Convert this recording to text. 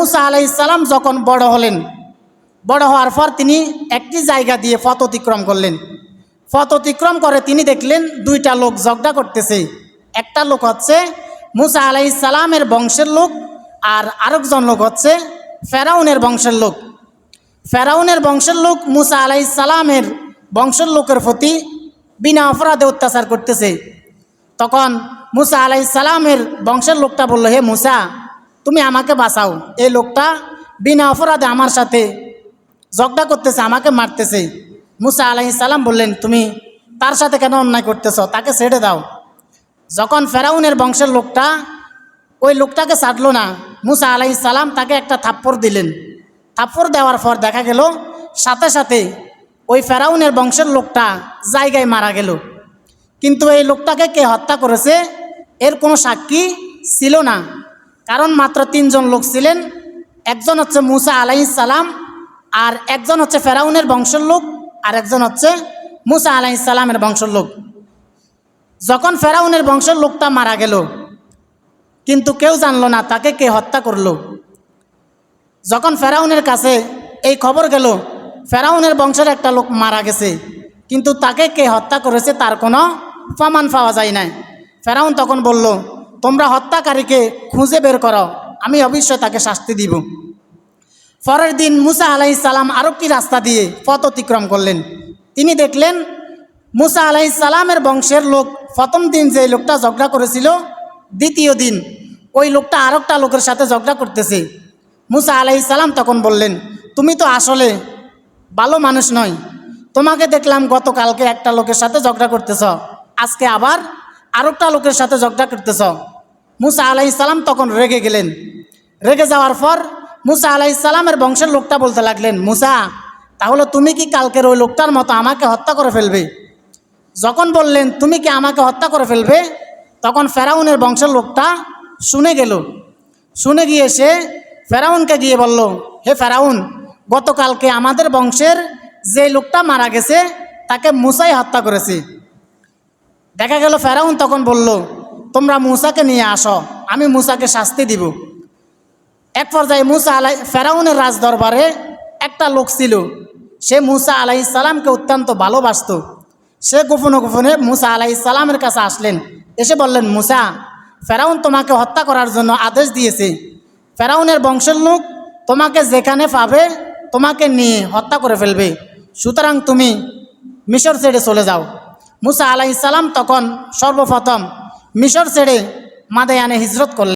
মুসা আলাইহিস সালাম যখন বড় হলেন, বড় হওয়ার পর তিনি একটি জায়গা দিয়ে পথ অতিক্রম করলেন। পথ অতিক্রম করে তিনি দেখলেন দুইটা লোক ঝগড়া করতেছে। একটা লোক হচ্ছে মুসা আলাইহিস সালামের বংশের লোক, আর আরেকজন লোক হচ্ছে ফেরাউনের বংশের লোক। ফেরাউনের বংশের লোক মুসা আলাইহিস সালামের বংশের লোকের প্রতি বিনা অপরাধে অত্যাচার করতেছে। তখন মুসা আলাইহিস সালামের বংশের লোকটা বলল, হে মুসা, তুমি আমাকে বাঁচাও, এই লোকটা বিনা অপরাধে আমার সাথে ঝগড়া করতেছে, আমাকে মারতেছে। মুসা আলাইহিস সালাম বললেন, তুমি তার সাথে কেন অন্যায় করতেছ, তাকে ছেড়ে দাও। যখন ফেরাউনের বংশের লোকটা ওই লোকটাকে ছাড়লো না, মুসা আলাইহিস সালাম তাকে একটা থাপ্পড় দিলেন। থাপ্পড় দেওয়ার পর দেখা গেল সাথে সাথে ওই ফেরাউনের বংশের লোকটা জায়গায় মারা গেল। কিন্তু এই লোকটাকে কে হত্যা করেছে এর কোনো সাক্ষী ছিল না, কারণ মাত্র 3 জন লোক ছিলেন। একজন হচ্ছে মুসা আলাইহিস সালাম, আর একজন হচ্ছে ফেরাউনের বংশের লোক, আর একজন হচ্ছে মুসা আলাইহিস সালামের বংশের লোক। যখন ফেরাউনের বংশের লোকটা মারা গেল, কিন্তু কেউ জানলো না তাকে কে হত্যা করলো। যখন ফেরাউনের কাছে এই খবর গেল ফেরাউনের বংশের একটা লোক মারা গেছে, কিন্তু তাকে কে হত্যা করেছে তার কোনো প্রমাণ পাওয়া যায় না। ফেরাউন তখন বলল, তোমরা হত্যাকারীকে খুঁজে বের করো, আমি অবশ্যই তাকে শাস্তি দিব। পরের দিন মুসা আলাইহিস সালাম আরেকটি রাস্তা দিয়ে পথ অতিক্রম করলেন। তিনি দেখলেন মুসা আলাইহিস সালামের বংশের লোক প্রথম দিন যে লোকটা ঝগড়া করেছিল, দ্বিতীয় দিন ওই লোকটা আরেকটা লোকের সাথে ঝগড়া করতেছে। মুসা আলাইহিস সালাম তখন বললেন, তুমি তো আসলে ভালো মানুষ নয়, তোমাকে দেখলাম গতকালকে একটা লোকের সাথে ঝগড়া করতেছ, আজকে আবার আরেকটা লোকের সাথে ঝগড়া করতেছ। মুসা আলাইহিস সালাম তখন রেগে গেলেন। রেগে যাওয়ার পর মুসা আলাইহিস সালামের বংশের লোকটা বলতে লাগলেন, মুসা, তাহলে তুমি কি কালকের ওই লোকটার মতো আমাকে হত্যা করে ফেলবে? যখন বললেন তুমি কি আমাকে হত্যা করে ফেলবে, তখন ফেরাউনের বংশের লোকটা শুনে গেল। শুনে গিয়ে সে ফেরাউনকে গিয়ে বলল, হে ফেরাউন, গতকালকে আমাদের বংশের যে লোকটা মারা গেছে তাকে মুসাই হত্যা করেছে। দেখা গেল ফেরাউন তখন বলল, তোমরা মুসাকে নিয়ে আসো, আমি মুসাকে শাস্তি দিব। এক পর্যায়ে ফেরাউনের রাজদরবারে একটা লোক ছিল, সে মুসা আলাইহিস সালামকে অত্যন্ত ভালোবাসত। সে গোপনে গোপনে মুসা আলাইহিস সালামের কাছে আসলেন, এসে বললেন, মুসা, ফেরাউন তোমাকে হত্যা করার জন্য আদেশ দিয়েছে। ফেরাউনের বংশের লোক তোমাকে যেখানে পাবে তোমাকে নিয়ে হত্যা করে ফেলবে, সুতরাং তুমি মিশর ছেড়ে চলে যাও। মুসা আলাইহিস সালাম তখন সর্বপ্রথম মিশর ছেড়ে মাদায়ানে হিজরত করলেন।